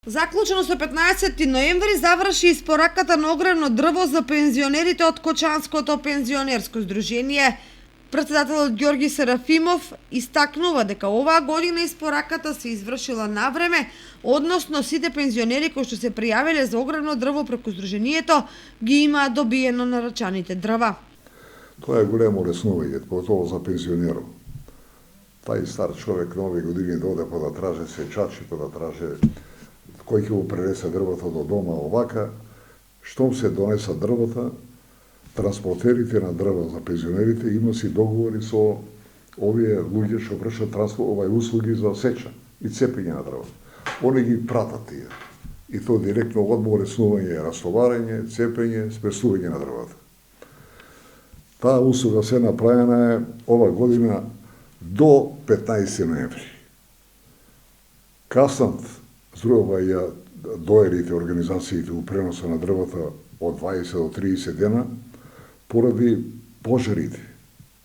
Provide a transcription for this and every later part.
Заклучено со 15 ноември заврши испораката на огревно дрво за пензионерите од Кочанското пензионерско здружение. Претседателот Ѓорги Серафимов истакнува дека оваа година испораката се извршила на време, односно сите пензионери кои што се пријавиле за огревно дрво преку здруженијето ги имаат добиено нарачаните дрва. Тоа е големо леснување, потоа за пензионеров. Тај стар човек нови години доде па да траже сечачи, па да траже кој ќе го пренесе дрвото до дома овака, штом се донеса дрвата, транспортерите на дрва за пензионерите има си договори со овие луѓе што вршат услуги за сеча и цепење на дрва. Они ги пратат тие. И тоа директно одмор леснување, растоварење, цепење, спресување на дрвата. Таа услуга се направена е ова година до 15 ноември. Каснат здрува ја доерите организациите у преноса на дрвата од 20 до 30 дена поради пожарите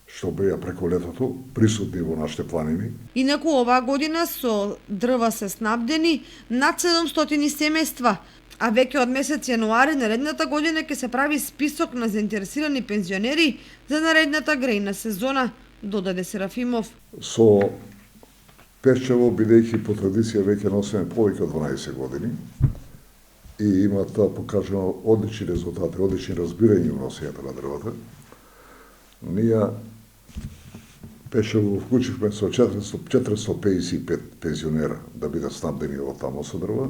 што беа преку летото присутни во нашите планини. Инаку оваа година со дрва се снабдени над 700 семејства, а веќе од месец јануари наредната година ќе се прави список на заинтересирани пензионери за наредната грејна сезона, додаде Серафимов. Со пешчево, бидејќи по традиција веќе носиме повеќе од 12 години и има тоа покажано одлични резултати, одлични разбирање во носењето на дрвата. Ние пешчево вклучивме со 455 пензионера да бидат снабдени од тамо со дрва,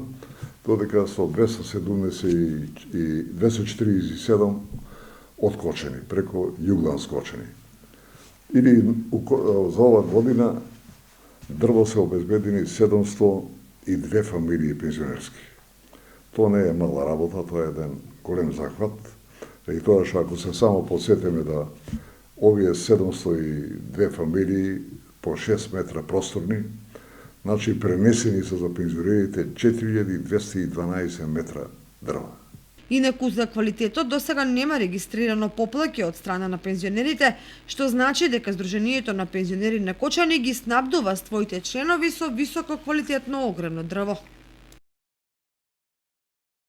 додека со 247 откочени, преко Југлан скочени. Или за ова година дрво се обезбедени 702 фамилии пензионерски. Тоа не е мала работа, тоа е еден голем захват. И тоа што ако се само подсетиме да овие 702 фамилии по 6 метра просторни, значи пренесени се за пензионерите 4212 метра дрва. Инаку за квалитетот досега нема регистрирано поплаќи од страна на пензионерите, што значи дека Сдруженијето на пензионери на Кочани ги снабдува своите членови со високо квалитетно огревно дрво.